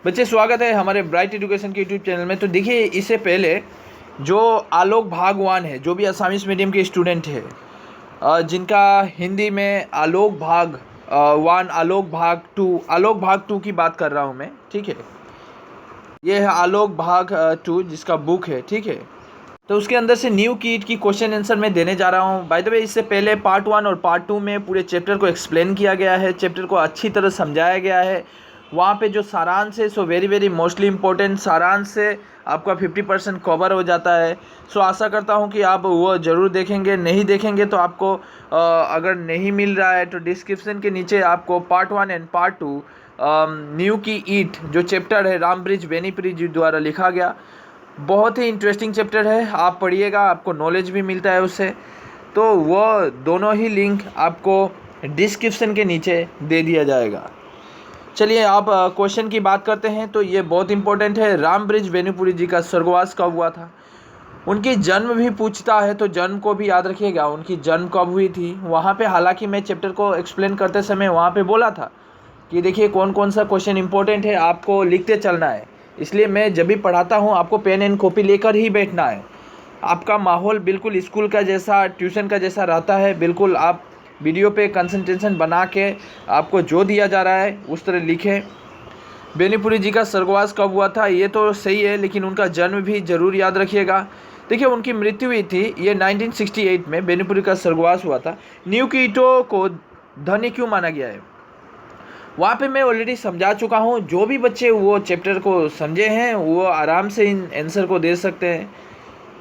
बच्चे स्वागत है हमारे ब्राइट एजुकेशन के यूट्यूब चैनल में। तो देखिए, इससे पहले जो आलोक भागवान है, जो भी असामीस मीडियम के स्टूडेंट है, जिनका हिंदी में आलोक भाग वन, आलोक भाग टू की बात कर रहा हूँ मैं, ठीक है। ये है आलोक भाग टू, जिसका बुक है, ठीक है। तो उसके अंदर से न्यू कीट की क्वेश्चन आंसर मैं देने जा रहा हूँ। बाय द वे, इससे पहले पार्ट 1 और पार्ट 2 में पूरे चैप्टर को एक्सप्लेन किया गया है, चैप्टर को अच्छी तरह समझाया गया है। वहाँ पे जो सारांश है, सो वेरी मोस्टली इम्पोर्टेंट सारांश से आपका 50% कवर हो जाता है। सो आशा करता हूँ कि आप वो ज़रूर देखेंगे। नहीं देखेंगे तो आपको अगर नहीं मिल रहा है तो डिस्क्रिप्शन के नीचे आपको पार्ट 1 एंड पार्ट 2 न्यू की ईट जो चैप्टर है रामब्रिज बेनीपुरी जी द्वारा लिखा गया, बहुत ही इंटरेस्टिंग चैप्टर है। आप पढ़िएगा, आपको नॉलेज भी मिलता है उससे। तो वो दोनों ही लिंक आपको डिस्क्रिप्शन के नीचे दे दिया जाएगा। चलिए, आप क्वेश्चन की बात करते हैं। तो ये बहुत इंपॉर्टेंट है। रामब्रिज बेनीपुरी जी का स्वर्गवास कब हुआ था, उनकी जन्म भी पूछता है, तो जन्म को भी याद रखिएगा, उनकी जन्म कब हुई थी। वहाँ पे हालांकि मैं चैप्टर को एक्सप्लेन करते समय वहाँ पे बोला था कि देखिए कौन कौन सा क्वेश्चन इंपॉर्टेंट है, आपको लिखते चलना है। इसलिए मैं जब भी पढ़ाता हूँ आपको पेन एंड कॉपी लेकर ही बैठना है। आपका माहौल बिल्कुल स्कूल का जैसा, ट्यूशन का जैसा रहता है। बिल्कुल आप वीडियो पे कंसंट्रेशन बना के आपको जो दिया जा रहा है उस तरह लिखें। बेनीपुरी जी का स्वर्गवास कब हुआ था ये तो सही है, लेकिन उनका जन्म भी ज़रूर याद रखिएगा। देखिए, उनकी मृत्यु हुई थी ये 1968 में। बेनीपुरी का स्वर्गवास हुआ था। न्यू कीटो को धनी क्यों माना गया है, वहाँ पे मैं ऑलरेडी समझा चुका हूँ। जो भी बच्चे वो चैप्टर को समझे हैं वो आराम से इन आंसर को दे सकते हैं।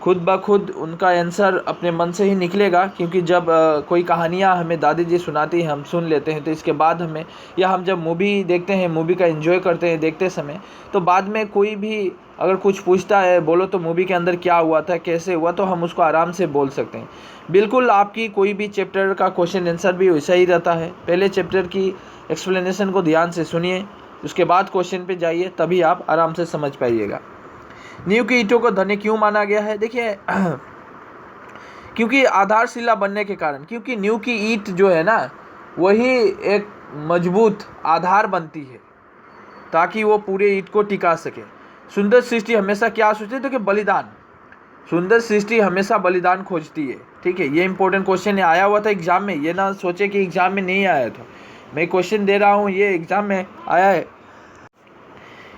खुद ब खुद उनका आंसर अपने मन से ही निकलेगा, क्योंकि जब कोई कहानियाँ हमें दादी जी सुनाती हैं, हम सुन लेते हैं, तो इसके बाद हमें, या हम जब मूवी देखते हैं, मूवी का एंजॉय करते हैं देखते समय, तो बाद में कोई भी अगर कुछ पूछता है, बोलो तो मूवी के अंदर क्या हुआ था, कैसे हुआ, तो हम उसको आराम से बोल सकते हैं। बिल्कुल आपकी कोई भी चैप्टर का क्वेश्चन आंसर भी वैसा ही रहता है। पहले चैप्टर की एक्सप्लेनेशन को ध्यान से सुनिए, उसके बाद क्वेश्चन पे जाइए, तभी आप आराम से समझ पाइएगा। न्यू की ईंटों को धन्य क्यों माना गया है, देखिए क्योंकि आधारशिला बनने के कारण, क्योंकि न्यू की ईंट जो है ना, वही एक मजबूत आधार बनती है ताकि वो पूरे ईंट को टिका सके। सुंदर सृष्टि हमेशा क्या सोचती है, तो कि बलिदान। सुंदर सृष्टि हमेशा बलिदान खोजती है, ठीक है। ये इंपॉर्टेंट क्वेश्चन आया हुआ था एग्जाम में, ये ना सोचे कि एग्जाम में नहीं आया था। मैं क्वेश्चन दे रहा हूँ, ये एग्जाम में आया है।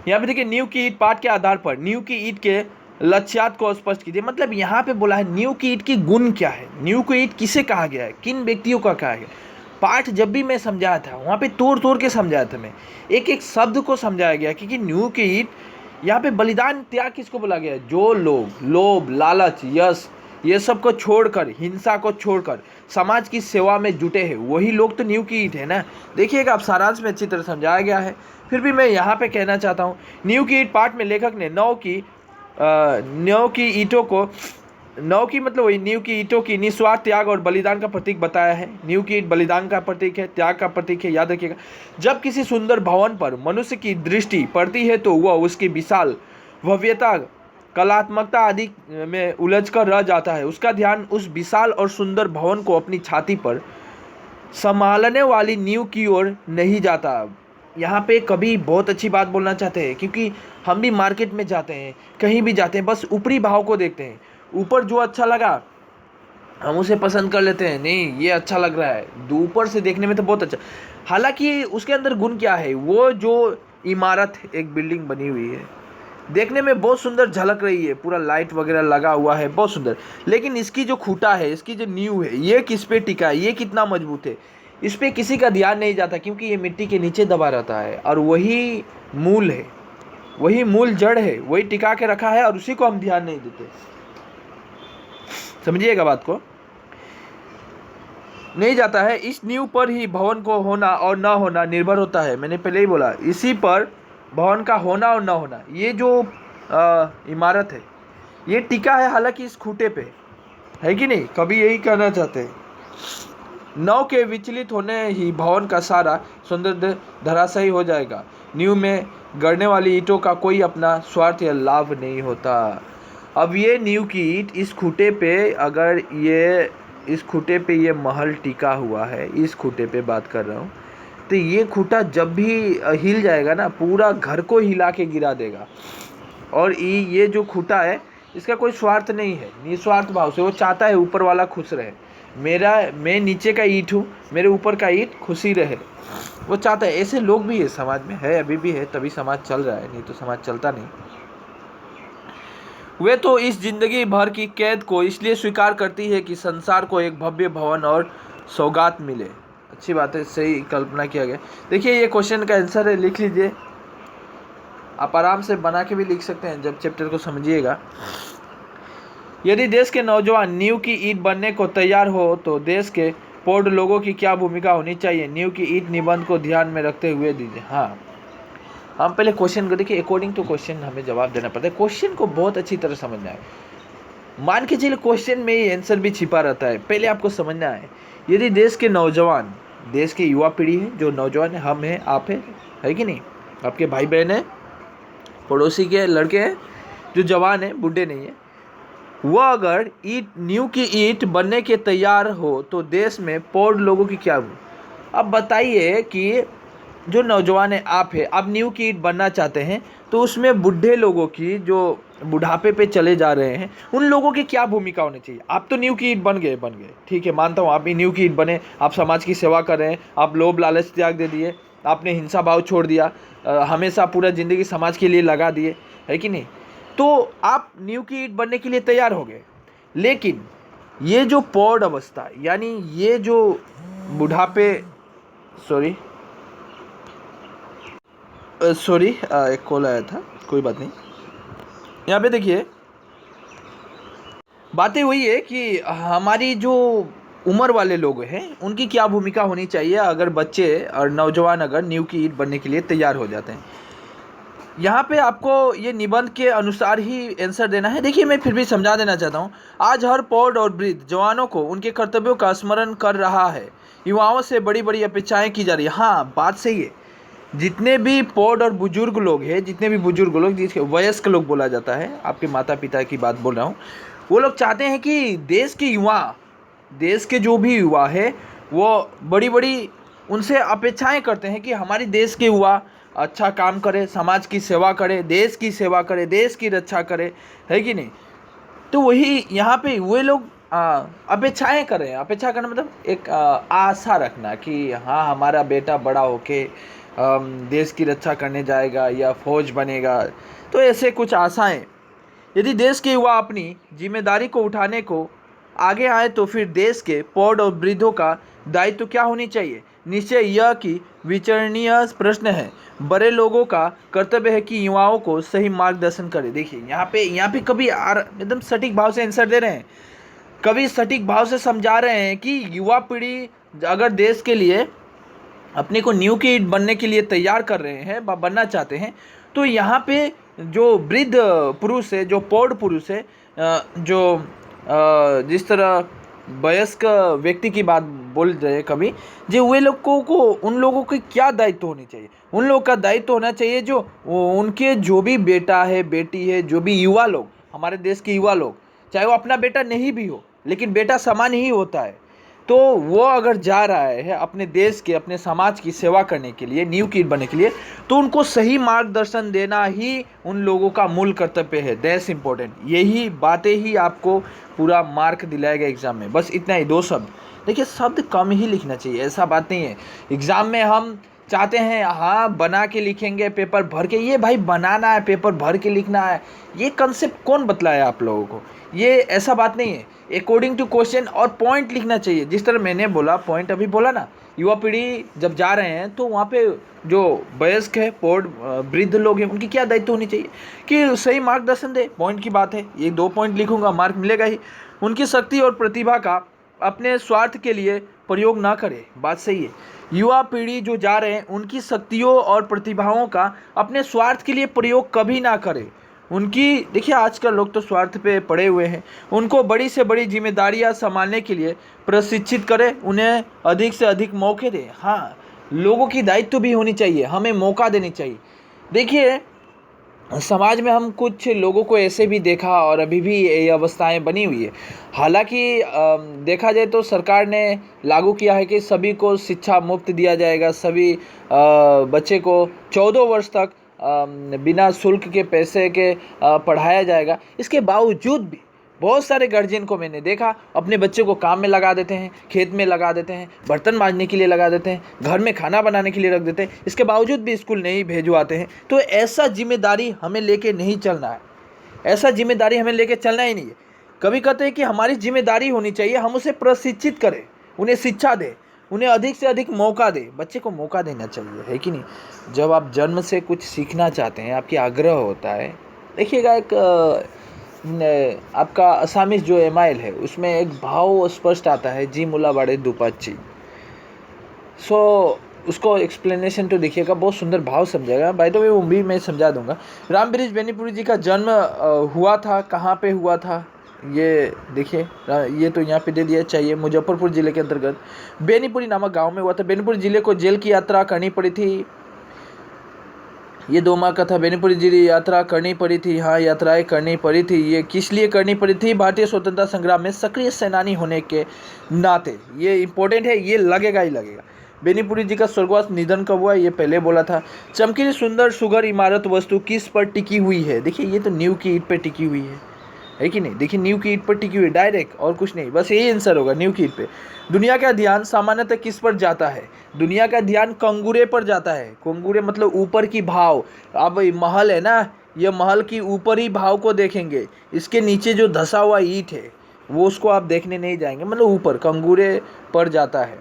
यहाँ पे देखिए, न्यू की ईट पाठ के आधार पर न्यू की ईट के लक्ष्यार्थ को स्पष्ट कीजिए। मतलब यहाँ पे बोला है न्यू की ईट की गुण क्या है, न्यू की ईट किसे कहा गया है, किन व्यक्तियों का कहा गया। पाठ जब भी मैं समझाया था वहाँ पे तोड़ तोड़ के समझाया था मैं, एक एक शब्द को समझाया गया, क्योंकि न्यू की ईट यहाँ पे बलिदान त्याग किसको बोला गया है, जो लोग लोभ, लालच, यश, ये सब को छोड़कर, हिंसा को छोड़कर समाज की सेवा में जुटे हैं, वही लोग तो न्यू की ईट है ना। देखिएगा, आप सारांश में अच्छी तरह समझाया गया है। फिर भी मैं यहाँ पे कहना चाहता हूँ, न्यू की ईट पाठ में लेखक ने नौ की ईंटों को, नौ की मतलब वही न्यू की ईंटों की निस्वार्थ त्याग और बलिदान का प्रतीक बताया है। न्यू की ईंट बलिदान का प्रतीक है, त्याग का प्रतीक है, याद रखिएगा। जब किसी सुंदर भवन पर मनुष्य की दृष्टि पड़ती है तो वह उसकी विशाल भव्यता, कलात्मकता आदि में उलझ कर रह जाता है। उसका ध्यान उस विशाल और सुंदर भवन को अपनी छाती पर संभालने वाली नींव की ओर नहीं जाता। यहाँ पे कभी बहुत अच्छी बात बोलना चाहते हैं, क्योंकि हम भी मार्केट में जाते हैं, कहीं भी जाते हैं, बस ऊपरी भाव को देखते हैं। ऊपर जो अच्छा लगा हम उसे पसंद कर लेते हैं, नहीं ये अच्छा लग रहा है, ऊपर से देखने में तो बहुत अच्छा, हालांकि उसके अंदर गुण क्या है। वो जो इमारत, एक बिल्डिंग बनी हुई है, देखने में बहुत सुंदर झलक रही है, पूरा लाइट वगैरह लगा हुआ है, बहुत सुंदर, लेकिन इसकी जो खूंटा है, इसकी जो नींव है, ये किस पे टिका है, ये कितना मजबूत है, इस पे किसी का ध्यान नहीं जाता, क्योंकि ये मिट्टी के नीचे दबा रहता है। और वही मूल है, वही मूल जड़ है, वही टिका के रखा है, और उसी को हम ध्यान नहीं देते। समझिएगा बात को, नहीं जाता है। इस नींव पर ही भवन को होना और न होना निर्भर होता है। मैंने पहले ही बोला, इसी पर भवन का होना और न होना, ये जो इमारत है ये टिका है, हालांकि इस खूंटे पे है कि नहीं, कभी यही कहना चाहते हैं। नौ के विचलित होने ही भवन का सारा सौंदर्य धराशायी हो जाएगा। नींव में गड़ने वाली ईंटों का कोई अपना स्वार्थ या लाभ नहीं होता। अब ये नींव की ईंट, इस खूंटे पे, अगर ये इस खूंटे पे ये महल टिका हुआ है, इस खूंटे पे बात कर रहा हूँ, तो ये खूंटा जब भी हिल जाएगा ना, पूरा घर को हिला के गिरा देगा। और ये जो खूंटा है, इसका कोई स्वार्थ नहीं है, निस्वार्थ भाव से वो चाहता है ऊपर वाला खुश रहे। मैं नीचे का ईंट हूँ, मेरे ऊपर का ईंट खुशी रहे, वो चाहता है। ऐसे लोग भी है समाज में, है अभी भी है, तभी समाज चल रहा है, नहीं तो समाज चलता नहीं। वे तो इस जिंदगी भर की कैद को इसलिए स्वीकार करती है कि संसार को एक भव्य भवन और सौगात मिले। अच्छी बात है, सही कल्पना किया गया। देखिए ये क्वेश्चन का आंसर है, लिख लीजिए। आप आराम से बना के भी लिख सकते हैं जब चैप्टर को समझिएगा। यदि देश के नौजवान नींव की ईंट बनने को तैयार हो तो देश के प्रौढ़ लोगों की क्या भूमिका होनी चाहिए? नींव की ईंट निबंध को ध्यान में रखते हुए दीजिए। हाँ, हम पहले क्वेश्चन को देखिए, अकॉर्डिंग टू क्वेश्चन हमें जवाब देना पड़ता है। क्वेश्चन को बहुत अच्छी तरह समझना है। मान के चलिए क्वेश्चन में ही आंसर भी छिपा रहता है, पहले आपको समझना है। यदि देश के नौजवान, देश की युवा पीढ़ी है, जो नौजवान है, हम हैं, आप है कि नहीं, आपके भाई बहन है, पड़ोसी के लड़के हैं जो जवान है, बूढ़े नहीं है, वह अगर नींव की ईंट बनने के तैयार हो तो देश में प्रौढ़ लोगों की क्या? अब बताइए कि जो नौजवान है, आप है, आप नींव की ईंट बनना चाहते हैं, तो उसमें बूढ़े लोगों की, जो बुढ़ापे पे चले जा रहे हैं, उन लोगों की क्या भूमिका होनी चाहिए? आप तो नींव की ईंट बन गए, ठीक है, मानता हूँ, आप भी नींव की ईंट बने, आप समाज की सेवा कर रहे हैं, आप लोभ लालच त्याग दे दिए, आपने हिंसा भाव छोड़ दिया, हमेशा पूरा ज़िंदगी समाज के लिए लगा दिए, है कि नहीं? तो आप नींव की ईंट बनने के लिए तैयार हो गए। लेकिन ये जो प्रौढ़ अवस्था, यानी ये जो बुढ़ापे, सॉरी एक कॉल आया था, कोई बात नहीं। यहाँ पे देखिए, बातें वही है कि हमारी जो उम्र वाले लोग हैं, उनकी क्या भूमिका होनी चाहिए अगर बच्चे और नौजवान अगर नींव की ईंट बनने के लिए तैयार हो जाते हैं। यहाँ पे आपको ये निबंध के अनुसार ही आंसर देना है। देखिए मैं फिर भी समझा देना चाहता हूँ। आज हर प्रौढ़ और वृद्ध जवानों को उनके कर्तव्यों का स्मरण कर रहा है। युवाओं से बड़ी बड़ी अपेक्षाएं की जा रही है। हाँ, बात सही है। जितने भी प्रौढ़ और बुजुर्ग लोग हैं, जितने भी बुजुर्ग लोग, जिसके वयस्क लोग बोला जाता है, आपके माता पिता की बात बोल रहा हूँ, वो लोग चाहते हैं कि देश के युवा, देश के जो भी युवा है, वो बड़ी बड़ी उनसे अपेक्षाएं करते हैं कि हमारी देश के युवा अच्छा काम करे, समाज की सेवा करे, देश की सेवा करे, देश की रक्षा करे, है कि नहीं? तो वही यहाँ पे वे लोग अपेक्षाएं कर रहे हैं। अपेक्षा करना मतलब एक आशा रखना कि हाँ, हमारा बेटा बड़ा होके देश की रक्षा करने जाएगा या फौज बनेगा। तो ऐसे कुछ आशाएं। यदि देश के युवा अपनी जिम्मेदारी को उठाने को आगे आए तो फिर देश के प्रौढ़ और वृद्धों का दायित्व क्या होनी चाहिए? निश्चय यह कि विचारणीय प्रश्न है। बड़े लोगों का कर्तव्य है कि युवाओं को सही मार्गदर्शन करें। देखिए यहाँ पे कभी एकदम सटीक भाव से आंसर दे रहे हैं, कभी सटीक भाव से समझा रहे हैं कि युवा पीढ़ी अगर देश के लिए अपने को नींव की ईंट बनने के लिए तैयार कर रहे हैं, बनना चाहते हैं, तो यहाँ पे जो वृद्ध पुरुष है, जो प्रौढ़ पुरुष है, जो जिस तरह वयस्क व्यक्ति की बात बोल रहे हैं कभी, जो वे लोगों को, उन लोगों की क्या दायित्व होनी चाहिए? उन लोगों का दायित्व होना चाहिए जो उनके जो भी बेटा है, बेटी है, जो भी युवा लोग, हमारे देश के युवा लोग, चाहे वो अपना बेटा नहीं भी हो, लेकिन बेटा समान ही होता है, तो वो अगर जा रहा है अपने देश के, अपने समाज की सेवा करने के लिए, नींव की ईंट बनने के लिए, तो उनको सही मार्गदर्शन देना ही उन लोगों का मूल कर्तव्य है। That's important. यही बातें ही आपको पूरा मार्क दिलाएगा एग्जाम में। बस इतना ही, 2 शब्द। देखिए शब्द कम ही लिखना चाहिए, ऐसा बात नहीं है। एग्जाम में हम चाहते हैं हाँ बना के लिखेंगे, पेपर भर के, ये भाई बनाना है, पेपर भर के लिखना है, ये कंसेप्ट कौन बतलाया आप लोगों को? ये ऐसा बात नहीं है। अकॉर्डिंग टू क्वेश्चन और पॉइंट लिखना चाहिए। जिस तरह मैंने बोला, पॉइंट अभी बोला ना, युवा पीढ़ी जब जा रहे हैं तो वहाँ पे जो वयस्क है, प्रौढ़ वृद्ध लोग हैं, उनकी क्या दायित्व होनी चाहिए कि सही मार्गदर्शन दे। पॉइंट की बात है, ये 2 पॉइंट लिखूंगा, मार्क मिलेगा ही। उनकी शक्ति और प्रतिभा का अपने स्वार्थ के लिए प्रयोग ना करे। बात सही है। युवा पीढ़ी जो जा रहे हैं, उनकी शक्तियों और प्रतिभाओं का अपने स्वार्थ के लिए प्रयोग कभी ना करे। उनकी, देखिए आजकल लोग तो स्वार्थ पे पड़े हुए हैं, उनको बड़ी से बड़ी जिम्मेदारियां संभालने के लिए प्रशिक्षित करें, उन्हें अधिक से अधिक मौके दें। हाँ, लोगों की दायित्व भी होनी चाहिए, हमें मौका देनी चाहिए। देखिए समाज में हम कुछ लोगों को ऐसे भी देखा और अभी भी ये अवस्थाएं बनी हुई है। हालांकि देखा जाए तो सरकार ने लागू किया है कि सभी को शिक्षा मुफ्त दिया जाएगा, सभी बच्चे को 14 वर्ष तक बिना शुल्क के पैसे के पढ़ाया जाएगा। इसके बावजूद भी बहुत सारे गार्जियन को मैंने देखा अपने बच्चे को काम में लगा देते हैं, खेत में लगा देते हैं, बर्तन मांजने के लिए लगा देते हैं, घर में खाना बनाने के लिए रख देते हैं, इसके बावजूद भी स्कूल नहीं भेजवाते हैं। तो ऐसा जिम्मेदारी हमें लेके नहीं चलना है, ऐसा जिम्मेदारी हमें लेके चलना ही नहीं है। कभी कहते हैं कि हमारी जिम्मेदारी होनी चाहिए हम उसे प्रशिक्षित करें, उन्हें शिक्षा दें, उन्हें अधिक से अधिक मौका दें। बच्चे को मौका देना चाहिए, है कि नहीं। जब आप जन्म से कुछ सीखना चाहते हैं, आपकी आग्रह होता है। देखिएगा एक आपका असामीज जो एमाइल है उसमें एक भाव स्पष्ट आता है, जी मुला बड़े दुपाची। सो उसको एक्सप्लेनेशन तो देखिएगा, बहुत सुंदर भाव समझेगा। बाय द वे वो भी मैं समझा दूंगा। राम ब्रिज बेनीपुरी जी का जन्म हुआ था, कहाँ पे हुआ था ये देखिए, ये तो यहाँ पे दे दिया चाहिए, मुजफ्फरपुर जिले के अंतर्गत बेनीपुरी नामक गांव में हुआ था। बेनीपुर जिले को जेल की यात्रा करनी पड़ी थी, ये 2 माह का था। बेनीपुरी जिले यात्रा करनी पड़ी थी, हाँ यात्राएं करनी पड़ी थी। ये किस लिए करनी पड़ी थी? भारतीय स्वतंत्रता संग्राम में सक्रिय सेनानी होने के नाते। ये इंपॉर्टेंट है, ये लगेगा ही लगेगा। बेनीपुरी जी का स्वर्गवास निधन कब हुआ, ये पहले बोला था। चमकीली सुंदर सुगर इमारत वस्तु किस पर टिकी हुई है? देखिए ये तो नींव की ईंट पर टिकी हुई है कि नहीं। देखिए नींव की ईंट पर टिकी हुई, डायरेक्ट, और कुछ नहीं, बस यही आंसर होगा, नींव की ईंट पे। दुनिया का ध्यान सामान्यतः किस पर जाता है? दुनिया का ध्यान कंगूरे पर जाता है। कंगूरे मतलब ऊपर की भाव। अब महल है ना, ये महल की ऊपर ही भाव को देखेंगे, इसके नीचे जो धसा हुआ ईंट है वो उसको आप देखने नहीं जाएंगे, मतलब ऊपर कंगूरे पर जाता है।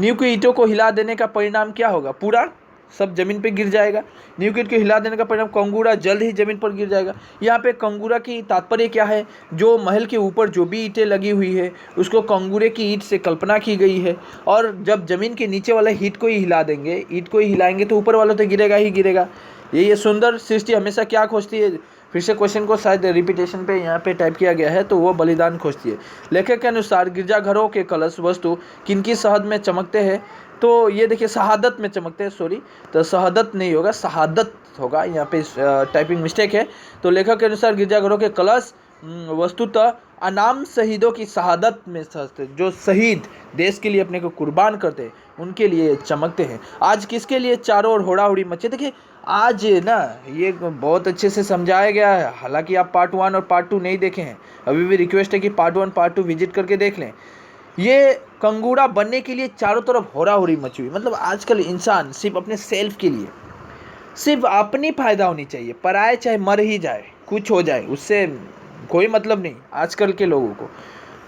नींव की ईंटों को हिला देने का परिणाम क्या होगा? पूरा सब जमीन पे गिर जाएगा। नींव की ईंट को हिला देने का परिणाम कंगूरा जल्द ही जमीन पर गिर जाएगा। यहाँ पे कंगूरा की तात्पर्य क्या है? जो महल के ऊपर जो भी ईंटें लगी हुई है उसको कंगूरे की ईंट से कल्पना की गई है। और जब जमीन के नीचे वाला ईंट को ही हिला देंगे, ईंट को ही हिलाएंगे, तो ऊपर वाला तो गिरेगा ही गिरेगा। ये सुंदर सृष्टि हमेशा क्या खोजती है? फिर से क्वेश्चन को शायद रिपीटेशन पे यहाँ पे टाइप किया गया है, तो वो बलिदान खोजती है। लेखक के अनुसार गिरजाघरों के कलश वस्तु किनकी शहद में चमकते हैं? तो ये देखिए शहादत में चमकते हैं, सॉरी, तो शहादत नहीं होगा, शहादत होगा, यहाँ पे टाइपिंग मिस्टेक है। तो लेखक के अनुसार गिरजाघरों के कलश वस्तुतः अनाम शहीदों की शहादत में सजते, जो शहीद देश के लिए अपने को कुर्बान करते हैं उनके लिए चमकते हैं। आज किसके लिए चारों ओर होड़ाहोड़ी मची? देखिए आज ना ये बहुत अच्छे से समझाया गया है। हालांकि आप पार्ट 1 और पार्ट 2 नहीं देखे हैं, अभी भी रिक्वेस्ट है कि पार्ट 1 पार्ट 2 विजिट करके देख लें। ये कंगूड़ा बनने के लिए चारों तरफ होड़ाहोड़ी मची हुई। मतलब आजकल इंसान सिर्फ अपने सेल्फ के लिए, सिर्फ अपनी फायदा होनी चाहिए, पराये चाहे मर ही जाए, कुछ हो जाए, उससे कोई मतलब नहीं आजकल के लोगों को।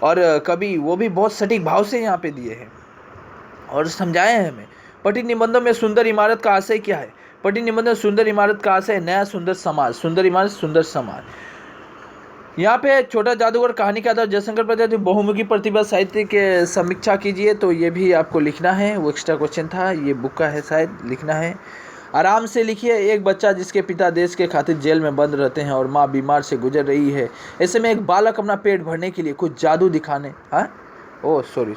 और कभी वो भी बहुत सटीक भाव से यहाँ पे दिए हैं और समझाए हैं हमें। पठित निबंधों में सुंदर इमारत का आशय क्या है? पठित निबंध में सुंदर इमारत का आशय नया सुंदर समाज, सुंदर इमारत सुंदर समाज। यहाँ पे छोटा जादूगर कहानी के आधार जयशंकर प्रसाद बहुमुखी प्रतिभा साहित्य के समीक्षा कीजिए, तो ये भी आपको लिखना है, वो एक्स्ट्रा क्वेश्चन था, ये बुक का है, शायद लिखना है। आराम से लिखिए। एक बच्चा जिसके पिता देश के खातिर जेल में बंद रहते हैं और माँ बीमार से गुजर रही है, ऐसे में एक बालक अपना पेट भरने के लिए कुछ जादू दिखाने, हाँ ओह सॉरी,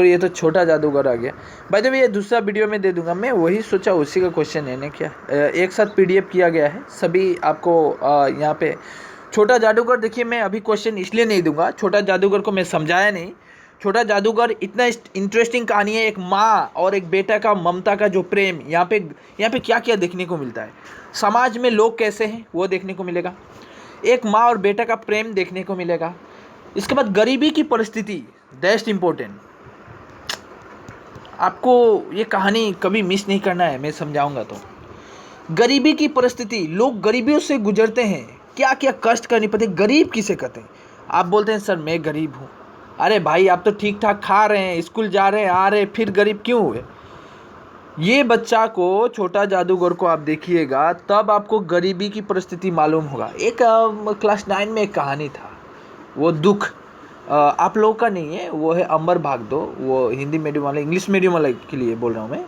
ये तो छोटा जादूगर आ गया। बाय द वे ये दूसरा वीडियो में दे दूंगा, मैं वही सोचा उसी का क्वेश्चन है ना, क्या एक साथ PDF किया गया है सभी आपको। यहाँ पे छोटा जादूगर, देखिए मैं अभी क्वेश्चन इसलिए नहीं दूंगा, छोटा जादूगर को मैं समझाया नहीं। छोटा जादूगर इतना इंटरेस्टिंग कहानी है, एक माँ और एक बेटा का ममता का जो प्रेम, यहाँ पे क्या क्या देखने को मिलता है, समाज में लोग कैसे हैं वो देखने को मिलेगा, एक माँ और बेटा का प्रेम देखने को मिलेगा। इसके बाद गरीबी की परिस्थिति, दैट्स इम्पोर्टेंट। आपको ये कहानी कभी मिस नहीं करना है, मैं समझाऊंगा। तो गरीबी की परिस्थिति, लोग गरीबियों से गुजरते हैं, क्या क्या कष्ट करनी पड़ती है। गरीब किसे कहते हैं? आप बोलते हैं सर मैं गरीब हूँ, अरे भाई आप तो ठीक ठाक खा रहे हैं, स्कूल जा रहे हैं, आ रहे हैं, फिर गरीब क्यों हुए? ये बच्चा को, छोटा जादूगर को आप देखिएगा तब आपको गरीबी की परिस्थिति मालूम होगा। एक क्लास 9 में एक कहानी था, वो दुख आप लोगों का नहीं है, वो है अंबर भाग दो, वो हिंदी मीडियम वाले, इंग्लिश मीडियम वाले के लिए बोल रहा हूँ मैं,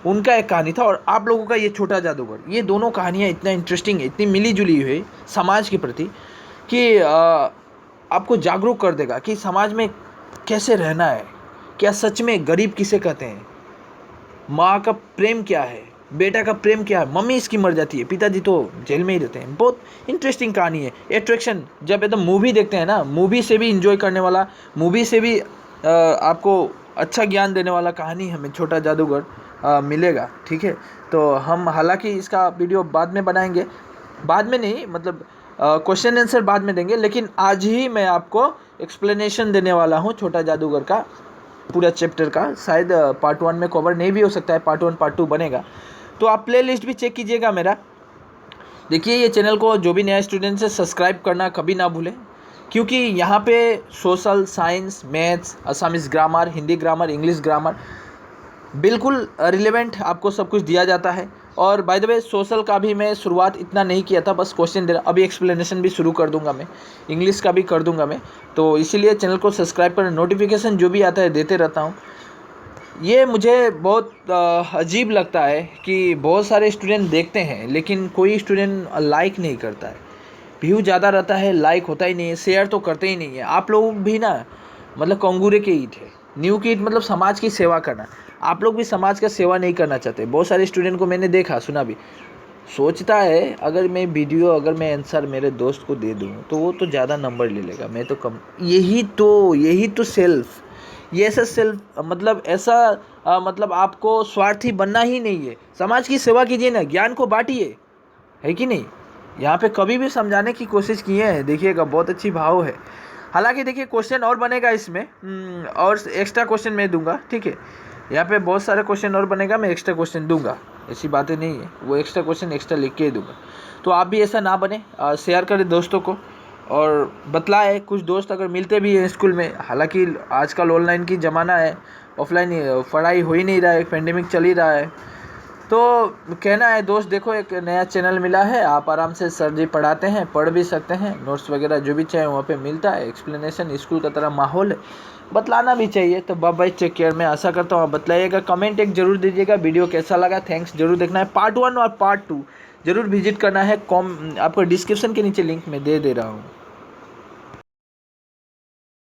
उनका एक कहानी था। और आप लोगों का ये छोटा जादूगर, ये दोनों कहानियाँ इतना इंटरेस्टिंग है, इतनी मिली जुली हुई समाज के प्रति कि आपको जागरूक कर देगा कि समाज में कैसे रहना है, क्या सच में गरीब किसे कहते हैं, माँ का प्रेम क्या है, बेटा का प्रेम क्या है, मम्मी इसकी मर जाती है, पिताजी तो जेल में ही रहते हैं। बहुत इंटरेस्टिंग कहानी है। एट्रैक्शन, जब एकदम मूवी देखते हैं ना, मूवी से भी इंजॉय करने वाला, मूवी से भी आपको अच्छा ज्ञान देने वाला कहानी हमें छोटा जादूगर मिलेगा, ठीक है। तो हम हालांकि इसका वीडियो बाद में बनाएंगे, बाद में नहीं मतलब क्वेश्चन आंसर बाद में देंगे, लेकिन आज ही मैं आपको एक्सप्लेनेशन देने वाला हूँ छोटा जादूगर का पूरा चैप्टर का। शायद पार्ट 1 में कवर नहीं भी हो सकता है, पार्ट 1 पार्ट 2 बनेगा। तो आप प्ले लिस्ट भी चेक कीजिएगा मेरा। देखिए ये चैनल को जो भी नया स्टूडेंट है सब्सक्राइब करना कभी ना भूलें, क्योंकि यहाँ पे social, science, maths, Assamese grammar, Hindi grammar, English grammar बिल्कुल रिलेवेंट आपको सब कुछ दिया जाता है। और बाय द वे सोशल का भी मैं शुरुआत इतना नहीं किया था, बस क्वेश्चन दे रहा, अभी एक्सप्लेनेशन भी शुरू कर दूंगा मैं, इंग्लिश का भी कर दूंगा मैं। तो इसीलिए चैनल को सब्सक्राइब कर, नोटिफिकेशन जो भी आता है देते रहता हूँ। ये मुझे बहुत अजीब लगता है कि बहुत सारे स्टूडेंट देखते हैं लेकिन कोई स्टूडेंट लाइक नहीं करता है। व्यू ज़्यादा रहता है, लाइक होता ही नहीं है, शेयर तो करते ही नहीं है। आप लोग भी ना मतलब कंगूरे के ईट है, न्यू की ईट मतलब समाज की सेवा करना। आप लोग भी समाज का सेवा नहीं करना चाहते। बहुत सारे स्टूडेंट को मैंने देखा, सुना भी, सोचता है अगर मैं वीडियो, अगर मैं आंसर मेरे दोस्त को दे दूँ तो वो तो ज़्यादा नंबर ले लेगा, मैं तो कम। यही तो सेल्फ, ये ऐसा सेल्फ मतलब ऐसा मतलब आपको स्वार्थी बनना ही नहीं है। समाज की सेवा कीजिए ना, ज्ञान को बांटिए, है कि नहीं। यहाँ पे कभी भी समझाने की कोशिश किए हैं, देखिएगा बहुत अच्छी भाव है। हालांकि देखिए क्वेश्चन और बनेगा इसमें, और एक्स्ट्रा क्वेश्चन मैं दूंगा, ठीक है। यहाँ पे बहुत सारे क्वेश्चन और बनेगा, मैं एक्स्ट्रा क्वेश्चन दूंगा, ऐसी बातें नहीं है। वो एक्स्ट्रा क्वेश्चन एक्स्ट्रा लिख के ही दूंगा। तो आप भी ऐसा ना बने, शेयर करें दोस्तों को और बतलाए। कुछ दोस्त अगर मिलते भी हैं स्कूल में, हालांकि आजकल ऑनलाइन की ज़माना है, ऑफलाइन पढ़ाई हो ही नहीं रहा है, पेंडेमिक चल ही रहा है। तो कहना है दोस्त, देखो एक नया चैनल मिला है, आप आराम से सर जी पढ़ाते हैं, पढ़ भी सकते हैं, नोट्स वगैरह जो भी चाहे वहाँ पे मिलता है, एक्सप्लेनेशन स्कूल का तरह माहौल है, बतलाना भी चाहिए। तो बाय बाय, टेक केयर। मैं आशा करता हूँ आप बतलाइएगा, कमेंट एक जरूर दीजिएगा, वीडियो कैसा लगा, थैंक्स जरूर देखना है। पार्ट 1 और पार्ट 2 जरूर विजिट करना है। आपको डिस्क्रिप्शन के नीचे लिंक मैं दे रहा हूँ।